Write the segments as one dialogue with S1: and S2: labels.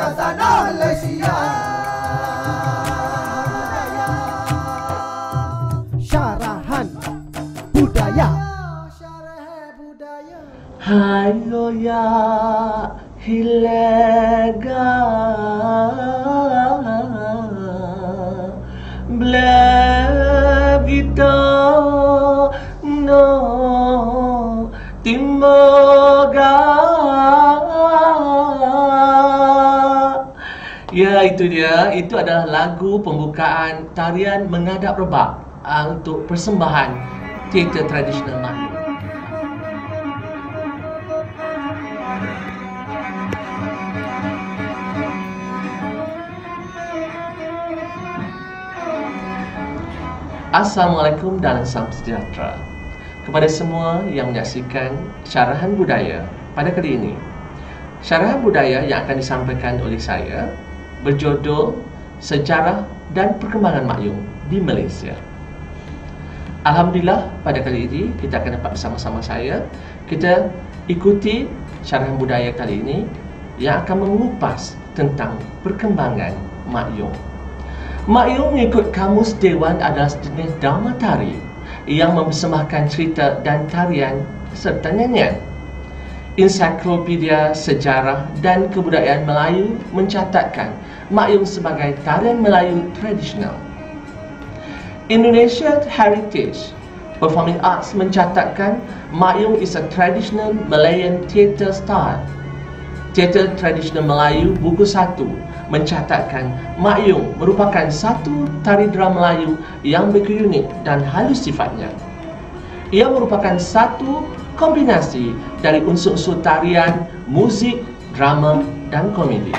S1: khazanah Malaysia. Syarahan budaya.
S2: Hayo ya hilega Blagita no Timoga. Ya, itu dia. Itu adalah lagu pembukaan tarian menghadap rebak untuk persembahan teater tradisional Melayu. Assalamualaikum dan salam sejahtera kepada semua yang menyaksikan syarahan budaya pada kali ini. Syarahan budaya yang akan disampaikan oleh saya berjudul Sejarah dan Perkembangan Mak Yong di Malaysia. Alhamdulillah, pada kali ini kita akan dapat bersama-sama saya kita ikuti syarahan budaya kali ini yang akan mengupas tentang perkembangan Mak Yong. Mak Yong mengikut Kamus Dewan adalah sejenis drama tari yang mempersembahkan cerita dan tarian serta nyanyian. Ensiklopedia Sejarah dan Kebudayaan Melayu mencatatkan Mak Yong sebagai tarian Melayu tradisional. Indonesia Heritage Performing Arts mencatatkan Mak Yong is a traditional Malayan theatre style. Teater Tradisional Melayu buku 1 mencatatkan Mak Yong merupakan satu tari drama Melayu yang begitu unik dan halus sifatnya. Ia merupakan satu kombinasi dari unsur-unsur tarian, muzik, drama dan komedi.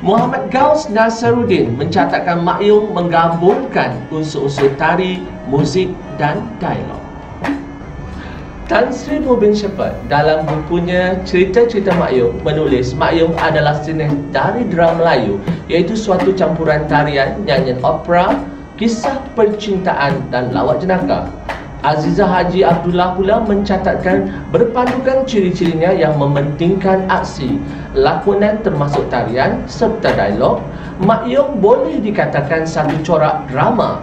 S2: Muhammad Gaus Nasaruddin mencatatkan Mak Yong menggabungkan unsur-unsur tari, muzik dan dialog. Tan Sri Mubin Shepherd dalam bukunya Cerita-Cerita Mak Yong menulis Mak Yong adalah jenis tari drama Melayu, iaitu suatu campuran tarian, nyanyian opera, kisah percintaan dan lawak jenaka. Azizah Haji Abdullah pula mencatatkan berpandukan ciri-cirinya yang mementingkan aksi, lakonan termasuk tarian serta dialog, Mak Yong boleh dikatakan satu corak drama.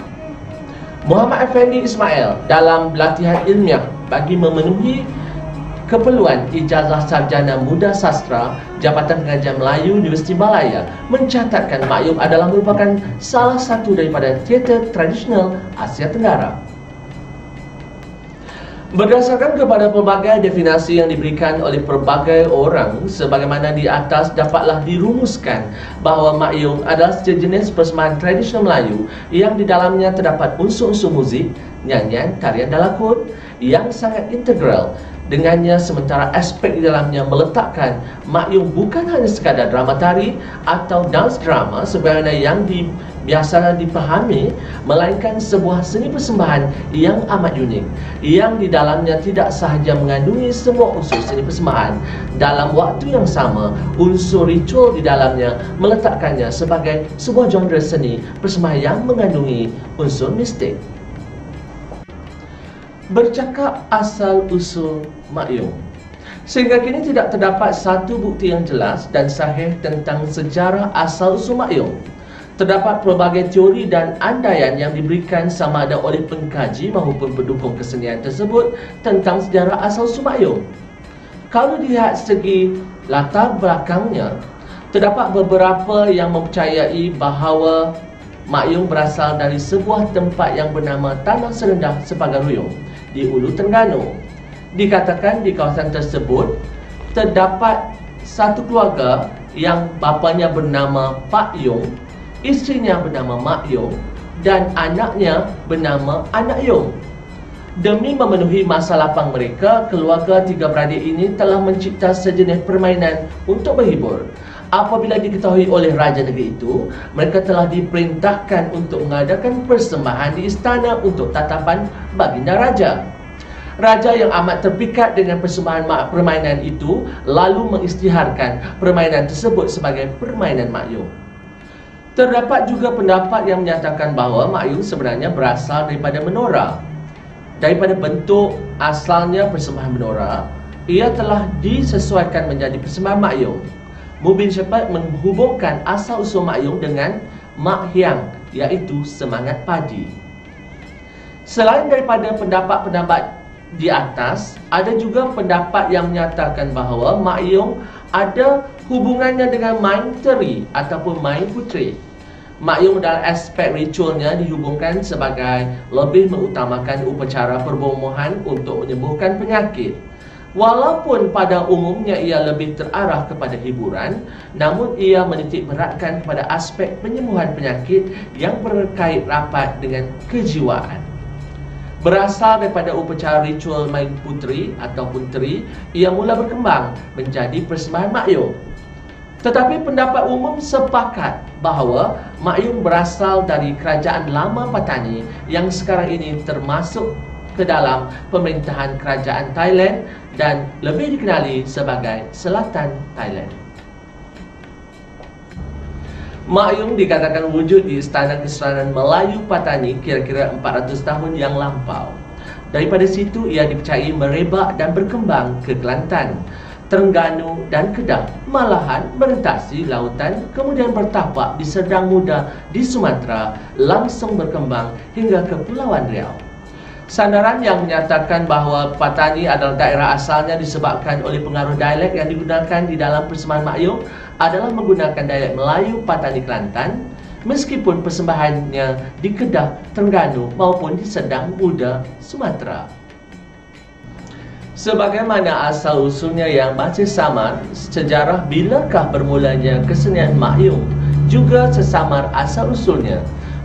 S2: Muhammad Effendi Ismail dalam latihan ilmiah bagi memenuhi keperluan ijazah sarjana muda sastra Jabatan Pengajian Melayu Universiti Malaya mencatatkan Mak Yong adalah merupakan salah satu daripada teater tradisional Asia Tenggara. Berdasarkan kepada pelbagai definisi yang diberikan oleh pelbagai orang, sebagaimana di atas dapatlah dirumuskan bahawa Mak Yong adalah sejenis persembahan tradisional Melayu yang di dalamnya terdapat unsur-unsur muzik, nyanyian, tarian dan lakon yang sangat integral. Dengannya, sementara aspek di dalamnya meletakkan Mak Yong bukan hanya sekadar drama tari atau dance drama sebagaimana yang biasa dipahami, melainkan sebuah seni persembahan yang amat unik, yang di dalamnya tidak sahaja mengandungi semua unsur seni persembahan, dalam waktu yang sama unsur ritual di dalamnya meletakkannya sebagai sebuah genre seni persembahan yang mengandungi unsur mistik. Bercakap asal-usul Mak Yong, sehingga kini tidak terdapat satu bukti yang jelas dan sahih tentang sejarah asal-usul Mak Yong. Terdapat pelbagai teori dan andaian yang diberikan sama ada oleh pengkaji maupun pendukung kesenian tersebut tentang sejarah asal-usul Mak Yong. Kalau dilihat segi latar belakangnya, terdapat beberapa yang mempercayai bahawa Mak Yong berasal dari sebuah tempat yang bernama Tanah Serendah Sepadan Ruyung di Ulu Terengganu. Dikatakan di kawasan tersebut terdapat satu keluarga yang bapanya bernama Pak Yong, isterinya bernama Mak Yong dan anaknya bernama Anak Yong. Demi memenuhi masa lapang mereka, keluarga tiga beradik ini telah mencipta sejenis permainan untuk berhibur. Apabila diketahui oleh raja negeri itu, mereka telah diperintahkan untuk mengadakan persembahan di istana untuk tatapan baginda raja. Raja yang amat terpikat dengan persembahan permainan itu lalu mengisytiharkan permainan tersebut sebagai permainan Mak Yong. Terdapat juga pendapat yang menyatakan bahawa Mak Yong sebenarnya berasal daripada menora. Daripada bentuk asalnya persembahan menora, ia telah disesuaikan menjadi persembahan Mak Yong. Mubin Shepherd menghubungkan asal-usul Mak Yong dengan Mak Hyang, iaitu semangat padi. Selain daripada pendapat-pendapat di atas, ada juga pendapat yang menyatakan bahawa Mak Yong ada hubungannya dengan main teri ataupun main puteri. Mak Yong dalam aspek ritualnya dihubungkan sebagai lebih mengutamakan upacara perbomohan untuk menyembuhkan penyakit. Walaupun pada umumnya ia lebih terarah kepada hiburan, namun ia menitik beratkan kepada aspek penyembuhan penyakit yang berkait rapat dengan kejiwaan. Berasal daripada upacara ritual main puteri ataupun teri, ia mula berkembang menjadi persembahan Mak Yong. Tetapi pendapat umum sepakat bahawa Mak Yong berasal dari kerajaan lama Patani yang sekarang ini termasuk ke dalam pemerintahan kerajaan Thailand dan lebih dikenali sebagai Selatan Thailand. Mak Yong dikatakan wujud di Istana Kesultanan Melayu Patani kira-kira 400 tahun yang lampau. Daripada situ ia dipercayai merebak dan berkembang ke Kelantan, Terengganu dan Kedah, malahan merentasi lautan, kemudian bertapak di Sedang Muda di Sumatera, langsung berkembang hingga ke Kepulauan Riau. Sandaran yang menyatakan bahawa Patani adalah daerah asalnya disebabkan oleh pengaruh dialek yang digunakan di dalam persembahan Mak Yong adalah menggunakan dialek Melayu Patani Kelantan, meskipun persembahannya di Kedah, Terengganu maupun di Sedang Muda, Sumatera. Sebagaimana asal-usulnya yang masih samar, sejarah bilakah bermulanya kesenian Mak Yong juga sesamar asal-usulnya.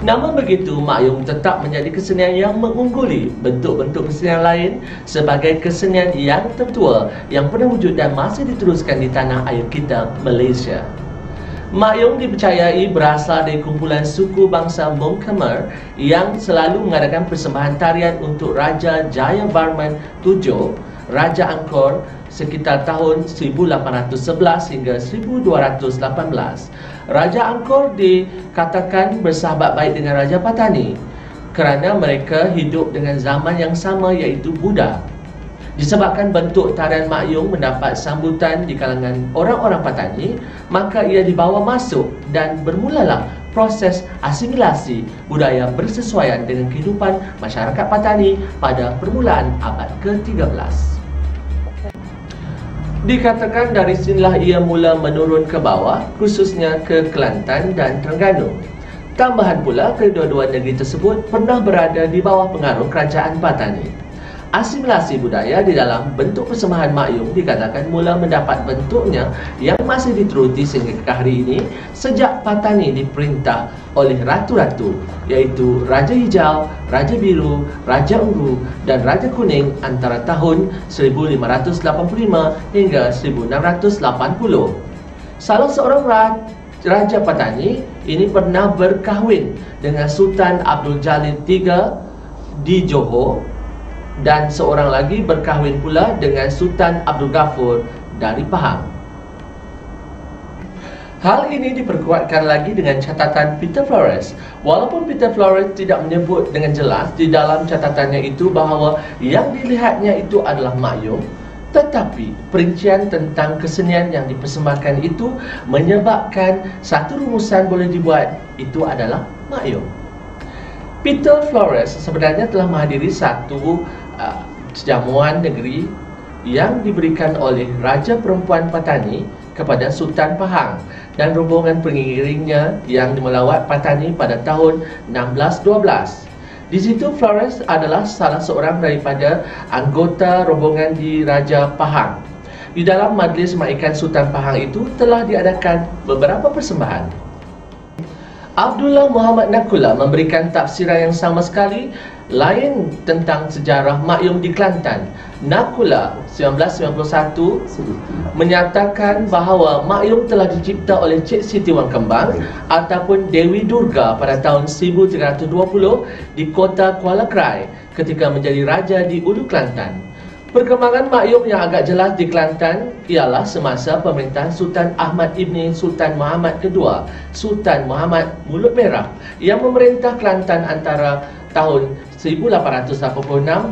S2: Namun begitu, Mak Yong tetap menjadi kesenian yang mengungguli bentuk-bentuk kesenian lain sebagai kesenian yang tertua yang pernah wujud dan masih diteruskan di tanah air kita, Malaysia. Mak Yong dipercayai berasal dari kumpulan suku bangsa Mong Khmer yang selalu mengadakan persembahan tarian untuk Raja Jayavarman VII, Raja Angkor sekitar tahun 1811 hingga 1218. Raja Angkor dikatakan bersahabat baik dengan Raja Patani kerana mereka hidup dengan zaman yang sama, iaitu Buddha. Disebabkan bentuk tarian Mak Yong mendapat sambutan di kalangan orang-orang Patani, maka ia dibawa masuk dan bermulalah proses asimilasi budaya bersesuaian dengan kehidupan masyarakat Patani pada permulaan abad ke-13. Dikatakan dari sinilah ia mula menurun ke bawah, khususnya ke Kelantan dan Terengganu. Tambahan pula, kedua-dua negeri tersebut pernah berada di bawah pengaruh kerajaan Patani. Asimilasi budaya di dalam bentuk persembahan Mak Yong dikatakan mula mendapat bentuknya yang masih diteruti sehingga ke hari ini sejak Patani diperintah oleh ratu-ratu, iaitu Raja Hijau, Raja Biru, Raja Ungu dan Raja Kuning antara tahun 1585 hingga 1680. Salah seorang Raja Patani ini pernah berkahwin dengan Sultan Abdul Jalil III di Johor, dan seorang lagi berkahwin pula dengan Sultan Abdul Ghafur dari Pahang. Hal ini diperkuatkan lagi dengan catatan Peter Flores. Walaupun Peter Flores tidak menyebut dengan jelas di dalam catatannya itu bahawa yang dilihatnya itu adalah Mak Yong, tetapi perincian tentang kesenian yang dipersembahkan itu menyebabkan satu rumusan boleh dibuat, itu adalah Mak Yong. Peter Flores sebenarnya telah menghadiri satu jamuan negeri yang diberikan oleh Raja Perempuan Patani kepada Sultan Pahang dan rombongan pengiringnya yang melawat Patani pada tahun 1612. Di situ Flores adalah salah seorang daripada anggota rombongan di Raja Pahang. Di dalam majlis maikan Sultan Pahang itu telah diadakan beberapa persembahan. Abdullah Muhammad Nakula memberikan tafsiran yang sama sekali lain tentang sejarah Mak Yong di Kelantan. Nakula 1991 menyatakan bahawa Mak Yong telah dicipta oleh Cik Siti Wang Kembang ataupun Dewi Durga pada tahun 1320 di kota Kuala Krai ketika menjadi raja di Ulu Kelantan. Perkembangan Mak Yong yang agak jelas di Kelantan ialah semasa pemerintahan Sultan Ahmad Ibni Sultan Muhammad II, Sultan Muhammad Mulut Merah, yang memerintah Kelantan antara tahun 1886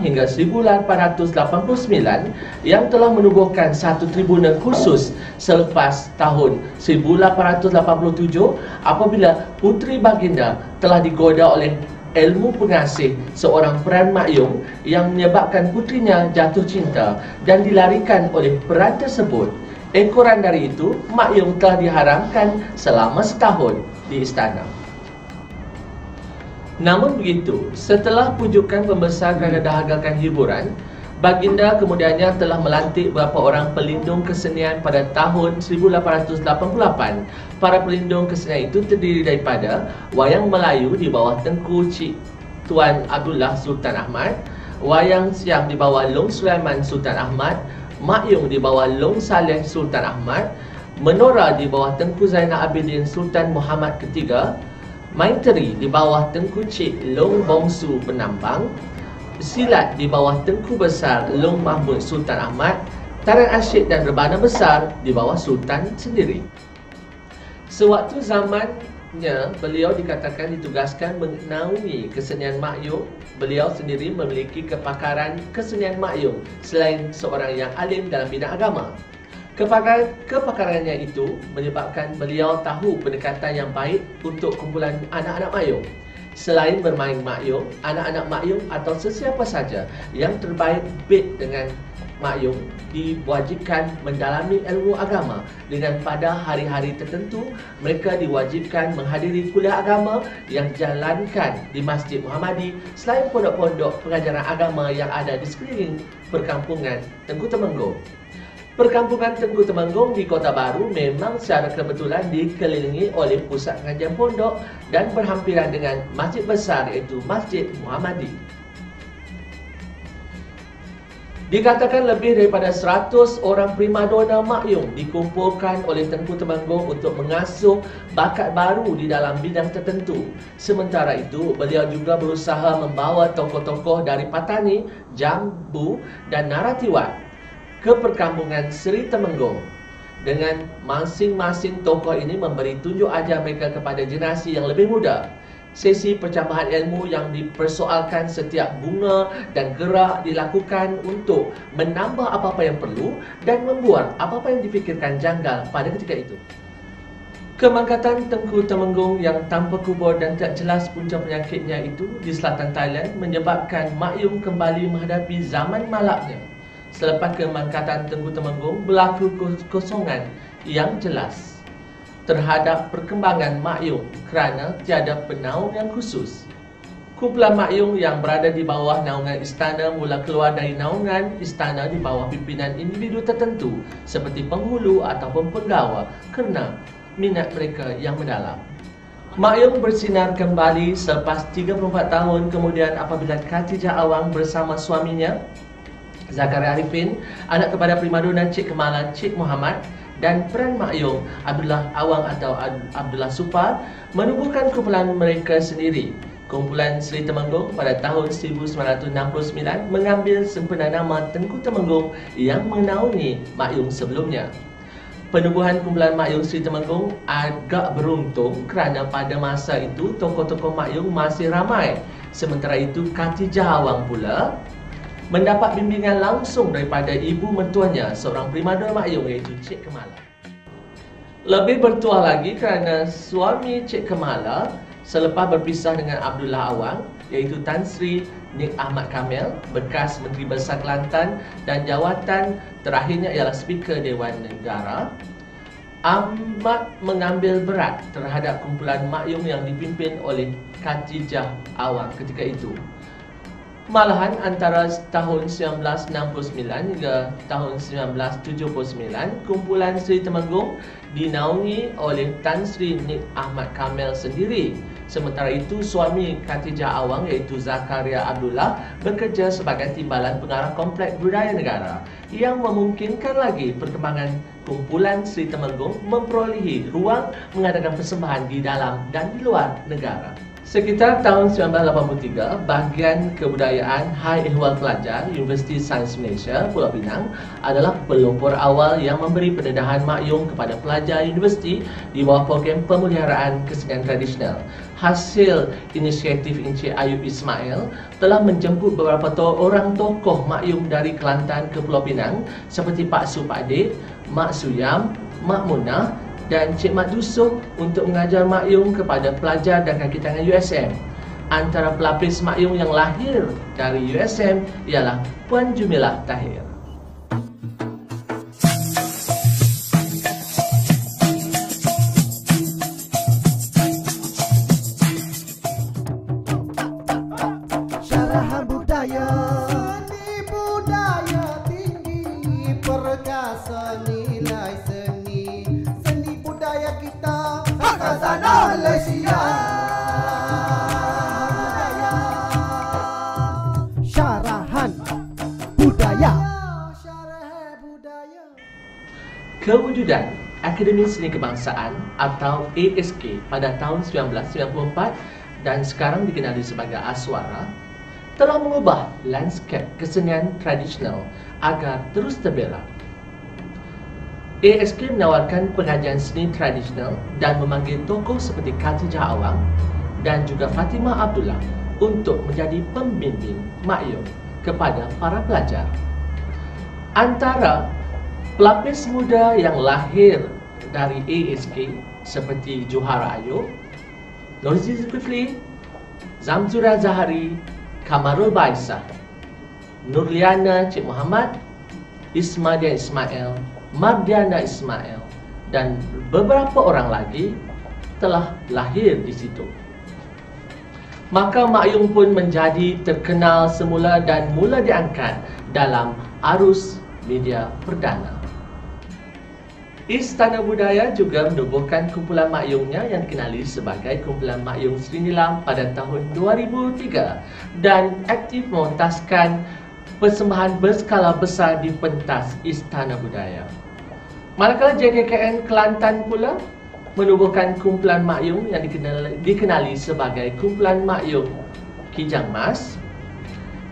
S2: hingga 1889 yang telah menubuhkan satu tribunal khusus selepas tahun 1887 apabila Puteri Baginda telah digoda oleh ilmu pengasih seorang peran makyung yang menyebabkan putrinya jatuh cinta dan dilarikan oleh peran tersebut. Ekoran dari itu, makyung telah diharamkan selama setahun di istana. Namun begitu, setelah pujukan pembesar kerana dahagakan hiburan, Baginda kemudiannya telah melantik beberapa orang pelindung kesenian pada tahun 1888. Para pelindung kesenian itu terdiri daripada wayang Melayu di bawah Tengku Cik Tuan Abdullah Sultan Ahmad, wayang Siam di bawah Long Sulaiman Sultan Ahmad, makyung di bawah Long Saleh Sultan Ahmad, menora di bawah Tengku Zainal Abidin Sultan Muhammad III, main teri di bawah Tengku Cik Long Bongsu Penambang, silat di bawah Tengku Besar Long Mahmud Sultan Ahmad, tarian asyik dan rebana besar di bawah Sultan sendiri. Sewaktu zamannya, beliau dikatakan ditugaskan menaungi kesenian makyung. Beliau sendiri memiliki kepakaran kesenian makyung selain seorang yang alim dalam bidang agama. Kepakarannya itu menyebabkan beliau tahu pendekatan yang baik untuk kumpulan anak-anak makyung. Selain bermain makyung, anak-anak makyung atau sesiapa saja yang terbaik dengan makyung diwajibkan mendalami ilmu agama dengan pada hari-hari tertentu mereka diwajibkan menghadiri kuliah agama yang dijalankan di Masjid Muhammadi selain pondok-pondok pengajaran agama yang ada di sekeliling perkampungan Tengku Temenggung. Perkampungan Tengku Temenggung di Kota Baru memang secara kebetulan dikelilingi oleh pusat pengajian pondok dan berhampiran dengan masjid besar iaitu Masjid Muhammadi. Dikatakan lebih daripada 100 orang primadona makyung dikumpulkan oleh Tengku Temenggung untuk mengasuh bakat baru di dalam bidang tertentu. Sementara itu, beliau juga berusaha membawa tokoh-tokoh dari Patani, Jambu dan Naratiwat ke perkampungan Seri Temenggung. Dengan masing-masing tokoh ini memberi tunjuk ajar mereka kepada generasi yang lebih muda. Sesi percambahan ilmu yang dipersoalkan setiap bunga dan gerak dilakukan untuk menambah apa-apa yang perlu dan membuang apa-apa yang difikirkan janggal pada ketika itu. Kemangkatan Tengku Temenggung yang tanpa kubur dan tak jelas punca penyakitnya itu di selatan Thailand menyebabkan makyung kembali menghadapi zaman malapnya. Selepas kemangkatan Tengku Temenggung, berlaku kekosongan yang jelas terhadap perkembangan makyung kerana tiada penaung yang khusus. Kumpulan makyung yang berada di bawah naungan istana mula keluar dari naungan istana di bawah pimpinan individu tertentu seperti penghulu ataupun penggawa kerana minat mereka yang mendalam. Makyung bersinar kembali selepas 34 tahun kemudian apabila Khatijah Awang bersama suaminya Zakaria Arifin, anak kepada primadona Cik Kemalan Cik Muhammad dan peran makyung Abdullah Awang atau Abdullah Supar menubuhkan kumpulan mereka sendiri. Kumpulan Seri Temenggung pada tahun 1969 mengambil sempena nama Tengku Temenggung yang menaungi makyung sebelumnya. Penubuhan kumpulan makyung Seri Temenggung agak beruntung kerana pada masa itu tokoh-tokoh makyung masih ramai. Sementara itu Khatijah Awang pula mendapat bimbingan langsung daripada ibu mentuanya, seorang primadona makyung iaitu Cik Kemala. Lebih bertuah lagi kerana suami Cik Kemala selepas berpisah dengan Abdullah Awang iaitu Tan Sri Nik Ahmad Kamil, bekas Menteri Besar Kelantan dan jawatan terakhirnya ialah Speaker Dewan Negara, amat mengambil berat terhadap kumpulan makyung yang dipimpin oleh Khatijah Awang ketika itu. Malahan antara tahun 1969 hingga tahun 1979, kumpulan Seri Temenggung dinaungi oleh Tan Sri Nik Ahmad Kamil sendiri. Sementara itu, suami Khatijah Awang iaitu Zakaria Abdullah bekerja sebagai timbalan pengarah Kompleks Budaya Negara yang memungkinkan lagi perkembangan kumpulan Seri Temenggung memperolehi ruang mengadakan persembahan di dalam dan di luar negara. Sekitar tahun 1983, Bahagian Kebudayaan High Ehwal Pelajar Universiti Sains Malaysia Pulau Pinang adalah pelopor awal yang memberi pendedahan makyung kepada pelajar universiti di bawah program pemeliharaan kesenian tradisional. Hasil inisiatif Encik Ayub Ismail telah menjemput beberapa orang tokoh makyung dari Kelantan ke Pulau Pinang seperti Pak Su Pak Dik, Mak Suyam, Mak Munah dan Cik Mat Dusuh untuk mengajar makyung kepada pelajar dan kaki tangan USM. Antara pelapis makyung yang lahir dari USM ialah Puan Jumilah Tahir.
S1: Syarahan budaya, seni budaya tinggi, perkasa nilai seni, seni budaya kita, khazanah Malaysia. Syarahan budaya.
S2: Kewujudan Akademi Seni Kebangsaan atau ASK pada tahun 1994 dan sekarang dikenali sebagai Aswara telah mengubah lanskap kesenian tradisional agar terus terbela. ASK menawarkan pengajian seni tradisional dan memanggil tokoh seperti Khatijah Awang dan juga Fatimah Abdullah untuk menjadi pembimbing makyung kepada para pelajar. Antara pelapis muda yang lahir dari ASK seperti Johara Ayub, Nurzi Zulkifli, Zamzura Zahari, Kamarul Baisah, Nurliana Cik Muhammad, Ismadia Ismail, Mardiana Ismail dan beberapa orang lagi telah lahir di situ. Maka makyung pun menjadi terkenal semula dan mula diangkat dalam arus media perdana. Istana Budaya juga menubuhkan kumpulan makyungnya yang dikenali sebagai Kumpulan Makyung Seri Nilam pada tahun 2003 dan aktif mementaskan persembahan berskala besar di pentas Istana Budaya. Manakala JKKN Kelantan pula menubuhkan kumpulan makyung yang dikenali sebagai Kumpulan Makyung Kijang Mas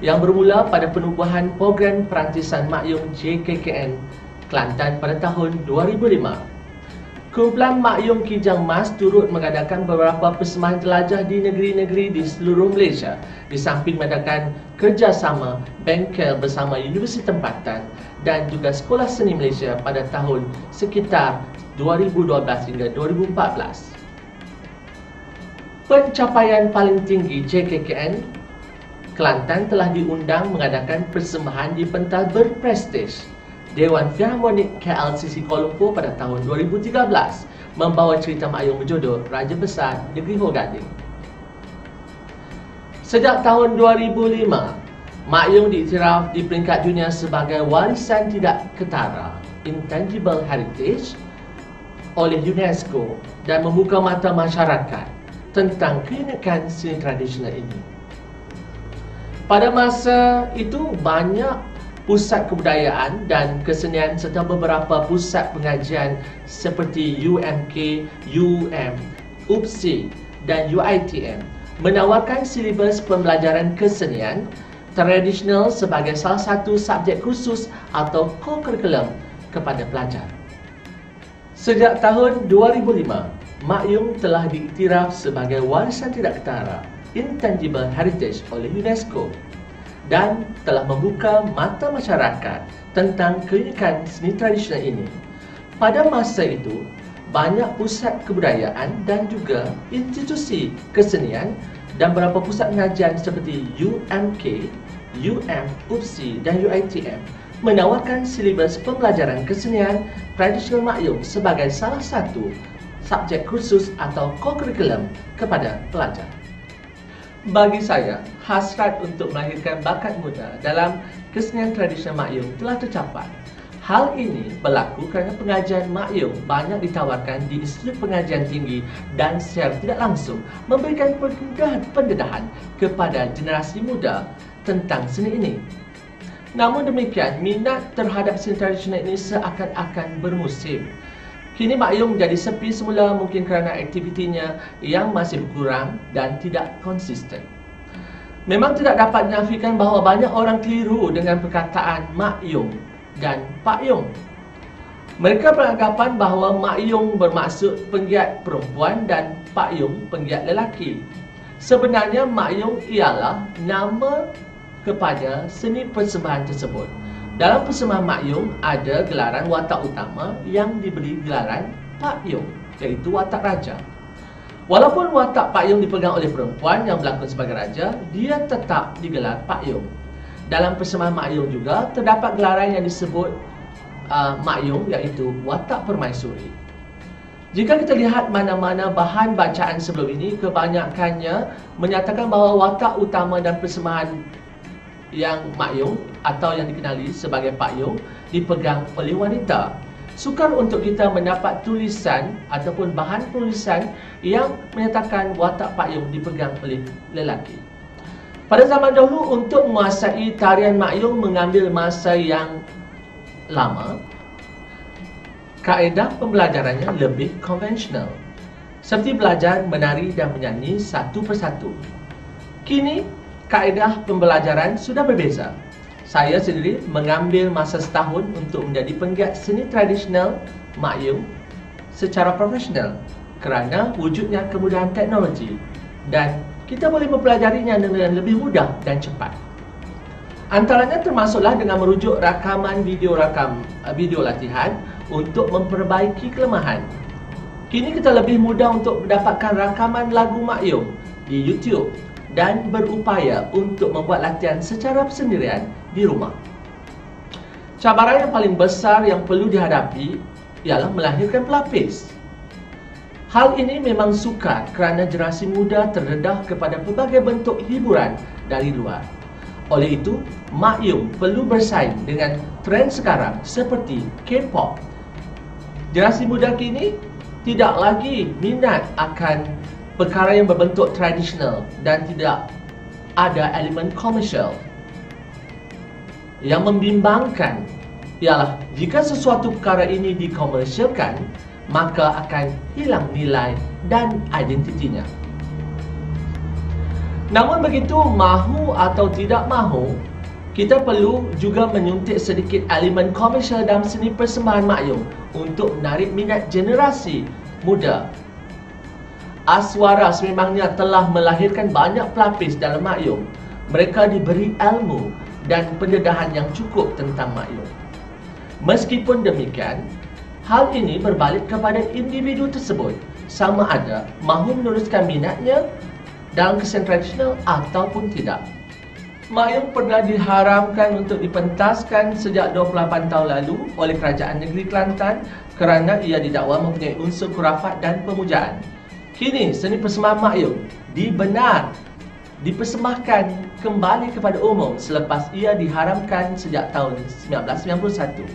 S2: yang bermula pada penubuhan program perantisan makyung JKKN Kelantan pada tahun 2005. Kumpulan Makyung Kijang Mas turut mengadakan beberapa persembahan jelajah di negeri-negeri di seluruh Malaysia di samping mengadakan kerjasama bengkel bersama universiti tempatan dan juga Sekolah Seni Malaysia pada tahun sekitar 2012 hingga 2014. Pencapaian paling tinggi JKKN Kelantan telah diundang mengadakan persembahan di pentas berprestij Dewan Philharmonic KLCC Kuala Lumpur pada tahun 2013 membawa cerita makyung berjudul Raja Besar Negeri Hor Gading. Sejak tahun 2005, makyung diiktiraf di peringkat dunia sebagai warisan tidak ketara (Intangible Heritage) oleh UNESCO dan membuka mata masyarakat tentang keunikan seni tradisional ini. Pada masa itu, banyak pusat kebudayaan dan kesenian serta beberapa pusat pengajian seperti UMK, UM, UPSI dan UITM menawarkan silibus pembelajaran kesenian tradisional sebagai salah satu subjek khusus atau co-curriculum kepada pelajar. Sejak tahun 2005, makyung telah diiktiraf sebagai warisan tidak ketara (Intangible Heritage) oleh UNESCO dan telah membuka mata masyarakat tentang keunikan seni tradisional ini. Pada masa itu, banyak pusat kebudayaan dan juga institusi kesenian dan beberapa pusat pengajian seperti UMK, UM, UPSI dan UITM menawarkan silibus pembelajaran kesenian tradisional makyung sebagai salah satu subjek khusus atau co-curriculum kepada pelajar. Bagi saya, hasrat untuk melahirkan bakat muda dalam kesenian tradisional makyung telah tercapai. Hal ini berlaku kerana pengajian makyung banyak ditawarkan di institut pengajian tinggi dan secara tidak langsung memberikan pendedahan kepada generasi muda tentang seni ini. Namun demikian, minat terhadap seni tradisional ini seakan-akan bermusim. Kini Mak Yong jadi sepi semula mungkin kerana aktivitinya yang masih berkurang dan tidak konsisten. Memang tidak dapat dinafikan bahawa banyak orang keliru dengan perkataan Mak Yong dan Pak Yong. Mereka beranggapan bahawa Mak Yong bermaksud penggiat perempuan dan Pak Yong penggiat lelaki. Sebenarnya Mak Yong ialah nama kepada seni persembahan tersebut. Dalam persembahan Mak Yong ada gelaran watak utama yang diberi gelaran Pak Yong, iaitu watak raja. Walaupun watak Pak Yong dipegang oleh perempuan yang berlakon sebagai raja, dia tetap digelar Pak Yong. Dalam persembahan Mak Yong juga terdapat gelaran yang disebut Mak Yong, iaitu watak permaisuri. Jika kita lihat mana-mana bahan bacaan sebelum ini, kebanyakannya menyatakan bahawa watak utama dan persembahan yang Mak Yong atau yang dikenali sebagai Pak Yong dipegang oleh wanita. Sukar untuk kita mendapat tulisan ataupun bahan tulisan yang menyatakan watak Pak Yong dipegang oleh lelaki. Pada zaman dahulu, untuk menguasai tarian Mak Yong mengambil masa yang lama. Kaedah pembelajarannya lebih konvensional, seperti belajar menari dan menyanyi satu persatu. Kini kaedah pembelajaran sudah berbeza. Saya sendiri mengambil masa setahun untuk menjadi penggiat seni tradisional Mak Yong secara profesional kerana wujudnya kemudahan teknologi dan kita boleh mempelajarinya dengan lebih mudah dan cepat. Antaranya termasuklah dengan merujuk rakaman video latihan untuk memperbaiki kelemahan. Kini kita lebih mudah untuk mendapatkan rakaman lagu Mak Yong di YouTube dan berupaya untuk membuat latihan secara sendirian di rumah. Cabaran yang paling besar yang perlu dihadapi ialah melahirkan pelapis. Hal ini memang sukar kerana generasi muda terdedah kepada pelbagai bentuk hiburan dari luar. Oleh itu, Mak Yong perlu bersaing dengan trend sekarang seperti K-pop. Generasi muda kini tidak lagi minat akan perkara yang berbentuk tradisional dan tidak ada elemen komersial. Yang membimbangkan ialah jika sesuatu perkara ini dikomersialkan, maka akan hilang nilai dan identitinya. Namun begitu, mahu atau tidak mahu, kita perlu juga menyuntik sedikit elemen komersial dalam seni persembahan Mak Yong untuk menarik minat generasi muda. Aswara sememangnya telah melahirkan banyak pelapis dalam Mak Yong. Mereka diberi ilmu dan pendedahan yang cukup tentang Mak Yong. Meskipun demikian, hal ini berbalik kepada individu tersebut, sama ada mahu meneruskan minatnya dalam kesenian tradisional ataupun tidak. Mak Yong pernah diharamkan untuk dipentaskan sejak 28 tahun lalu oleh Kerajaan Negeri Kelantan kerana ia didakwa mempunyai unsur khurafat dan pemujaan. Kini seni persembahan Mak Yong dipersembahkan kembali kepada umum selepas ia diharamkan sejak tahun 1991.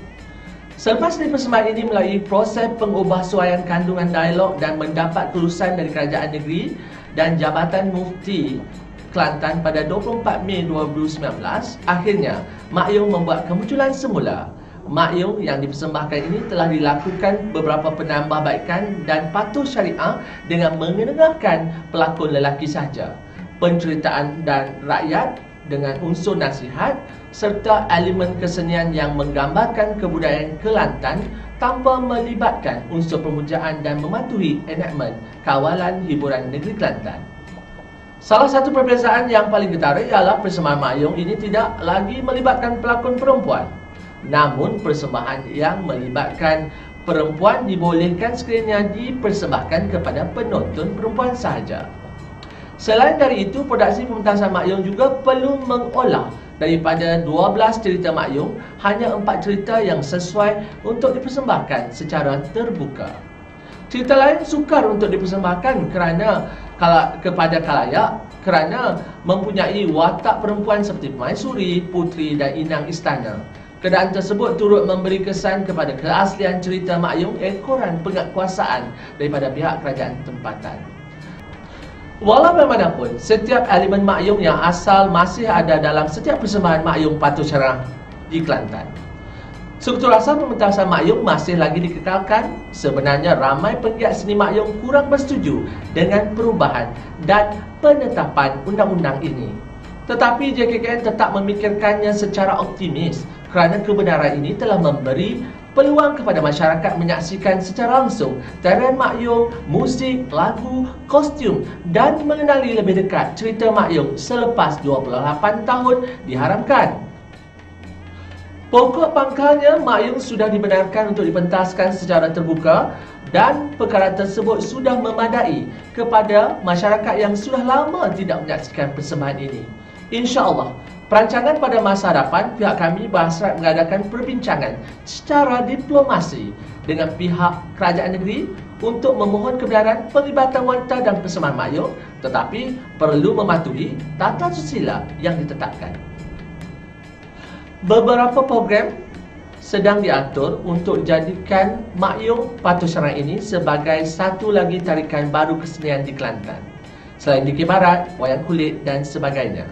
S2: Selepas seni persembahan ini melalui proses pengubahsuaian kandungan dialog dan mendapat kelulusan dari Kerajaan Negeri dan Jabatan Mufti Kelantan pada 24 Mei 2019, akhirnya Mak Yong membuat kemunculan semula. Mak Yong yang dipersembahkan ini telah dilakukan beberapa penambahbaikan dan patuh syariah dengan mengenakan pelakon lelaki sahaja, penceritaan dan rakyat dengan unsur nasihat serta elemen kesenian yang menggambarkan kebudayaan Kelantan tanpa melibatkan unsur pemujaan dan mematuhi enakmen Kawalan Hiburan Negeri Kelantan. Salah satu perbezaan yang paling ketara ialah persembahan Mak Yong ini tidak lagi melibatkan pelakon perempuan. Namun persembahan yang melibatkan perempuan dibolehkan sekiranya dipersembahkan kepada penonton perempuan sahaja. Selain dari itu, produksi pementasan Mak Yong juga perlu mengolah daripada 12 cerita Mak Yong, hanya 4 cerita yang sesuai untuk dipersembahkan secara terbuka. Cerita lain sukar untuk dipersembahkan kepada khalayak kerana mempunyai watak perempuan seperti permaisuri, puteri dan inang istana. Keadaan tersebut turut memberi kesan kepada keaslian cerita Mak Yong ekoran penguatkuasaan daripada pihak kerajaan tempatan. Walau bagaimanapun, setiap elemen Mak Yong yang asal masih ada dalam setiap persembahan Mak Yong Patuh Syariah di Kelantan. Struktur asal pementasan makyong masih lagi dikekalkan. Sebenarnya ramai penggiat seni makyong kurang bersetuju dengan perubahan dan penetapan undang-undang ini. Tetapi JKKN tetap memikirkannya secara optimis kerana kebenaran ini telah memberi peluang kepada masyarakat menyaksikan secara langsung tarian makyong, musik, lagu, kostum dan mengenali lebih dekat cerita makyong selepas 28 tahun diharamkan. Pokok pangkalnya, makyong sudah dibenarkan untuk dipentaskan secara terbuka dan perkara tersebut sudah memadai kepada masyarakat yang sudah lama tidak menyaksikan persembahan ini. InsyaAllah, perancangan pada masa hadapan, pihak kami berhasrat mengadakan perbincangan secara diplomasi dengan pihak kerajaan negeri untuk memohon kebenaran penglibatan wanita dan persembahan makyong, tetapi perlu mematuhi tata susila yang ditetapkan. Beberapa program sedang diatur untuk jadikan makyong Patu Serang ini sebagai satu lagi tarikan baru kesenian di Kelantan. Selain Dikir Barat, wayang kulit dan sebagainya.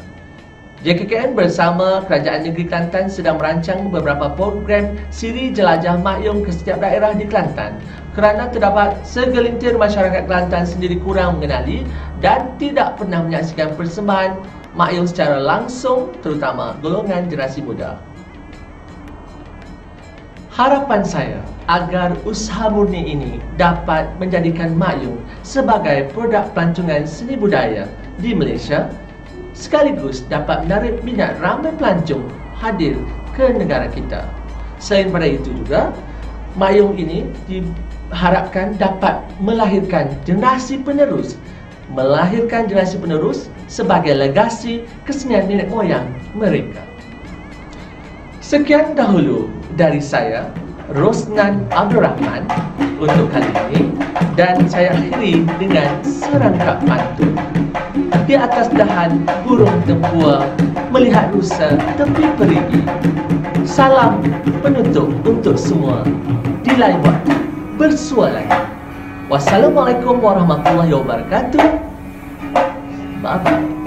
S2: JKKN bersama Kerajaan Negeri Kelantan sedang merancang beberapa program siri jelajah makyong ke setiap daerah di Kelantan kerana terdapat segelintir masyarakat Kelantan sendiri kurang mengenali dan tidak pernah menyaksikan persembahan makyong secara langsung, terutama golongan generasi muda. Harapan saya agar usaha murni ini dapat menjadikan makyong sebagai produk pelancongan seni budaya di Malaysia, sekaligus dapat menarik minat ramai pelancong hadir ke negara kita. Selain pada itu juga, makyong ini diharapkan dapat melahirkan generasi penerus sebagai legasi kesenian nenek moyang mereka. Sekian dahulu dari saya, Rosnan Abdul Rahman, untuk kali ini, dan saya akhiri dengan serangkap pantun. Di atas dahan burung tempua melihat rusa tepi perigi. Salam penutup untuk semua. Di lain waktu bersua lagi. Wassalamualaikum warahmatullahi wabarakatuh. Bye-bye.